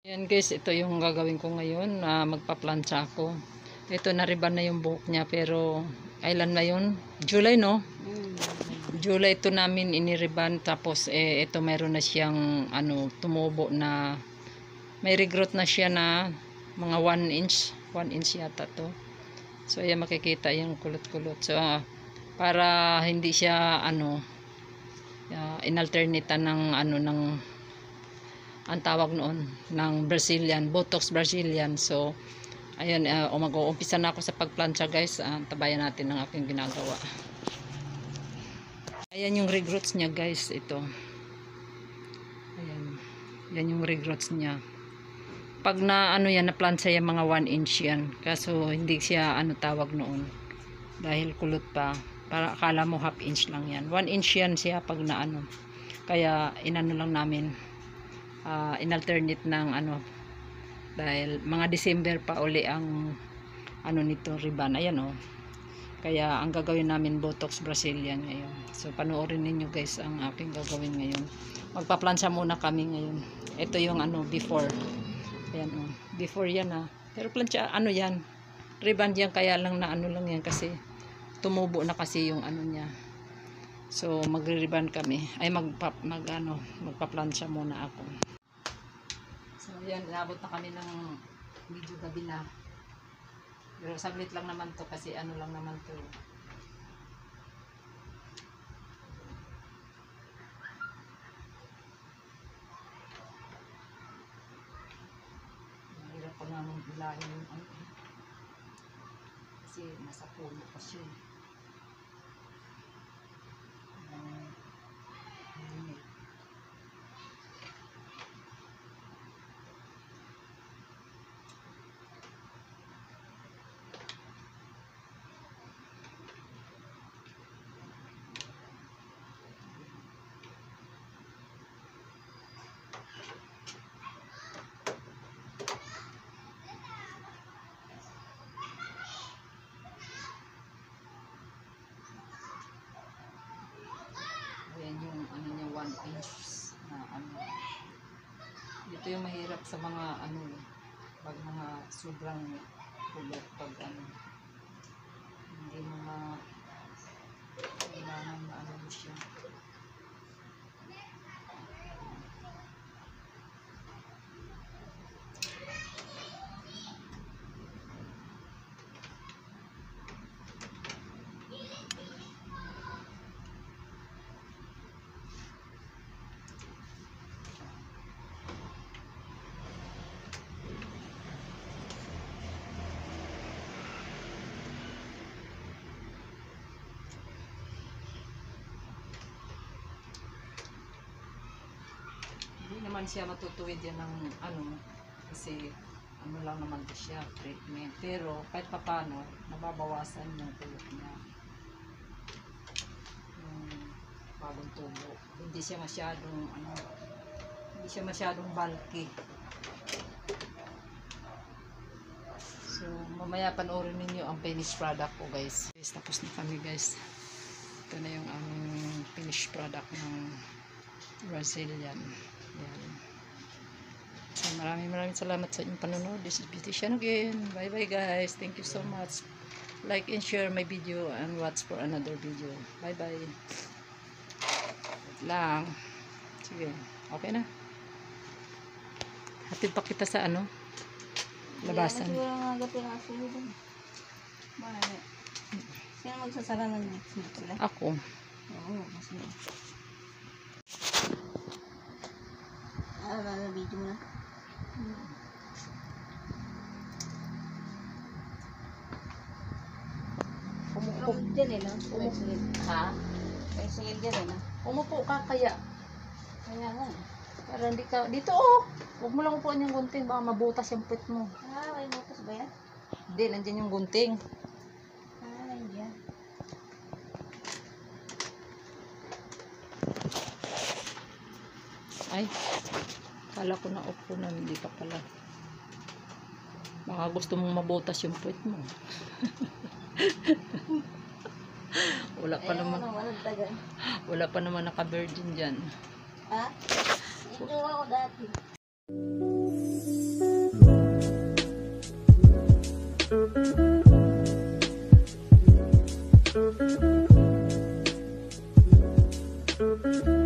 Ayan guys, ito yung gagawin ko ngayon. Magpa-plancha ako. Ito na-riban na yung buhok niya, pero kailan na yun? July, no? July ito namin iniriban. Tapos ito mayroon na siyang tumubo na may regrowth na siya na mga 1 inch. 1 inch yata to. So ayan, makikita yung kulot-kulot. So para hindi siya inalternate ng ng ang tawag noon ng Brazilian, Botox Brazilian. So ayun, mag-uumpisa na ako sa pagplancha guys. Tabayan natin ang aking ginagawa. Ayan yung regrowths niya guys, ito. Ayan. Yan yung regrowths niya. Pag na yan, na plancha yung mga 1 inch yan. Kaso hindi siya tawag noon. Dahil kulot pa. Para akala mo half inch lang yan. 1 inch yan siya pag na Kaya inano lang namin. Inalternate ng dahil mga December pa uli ang nito ribbon. Ayan oh. Kaya ang gagawin namin Botox Brazilian ngayon. So panoorin ninyo guys ang aking gagawin ngayon. Magpa-plancha muna kami ngayon. Ito yung before. Ayan oh. Before yan Pero plancha yan. Ribbon yan, kaya lang na lang yan kasi tumubo na kasi yung niya. So magre-ribbon kami. Ay magpa-plancha muna ako. So yan, inabot na kami ng medyo gabi na. Pero saglit lang naman to kasi lang naman to. Mahirap pa nga mong hilahin yung kasi nasa puno pa siya. Ayan yung niya 1 inch na Ito yung mahirap sa mga pag mga sobrang kulot, pag hindi mga kailangan na siya. Hindi naman siya matutuwid yan ng kasi lang naman to siya, treatment. Pero kahit papano, nababawasan yung kulot niya. Yung bagong tubo. Hindi siya masyadong bulky. So mamaya panoorin ninyo ang finished product ko guys. Tapos na kami guys. Ito na yung finished product ng Brazilian. Yan. So maraming salamat sa inyong panonood. This is Beautician again. Bye bye guys. Thank you so much. Like and share my video and watch for another video. Bye bye. Wait lang. Sige. Okay na. Hatid pa kita sa labasan. Siguro nga gabi na kasi yun. Sino magsasara ng sila? Ako. Oo, kasi video na. Umupo dyan no? Umupo. Ha? May sigil dyan no? Umupo ka kaya. Kaya nga. Para hindi ka, dito huwag mo lang upuan yung gunting, baka mabutas yung puwet mo. May butas ba yan? Hindi, nandiyan yung gunting. Nandiyan. Ay, kala ko na upo na, hindi pa pala. Baka gusto mong mabutas yung puwet mo. Wala pa naman naka-virgin dyan. Ha? Ito ako dati. Ayan.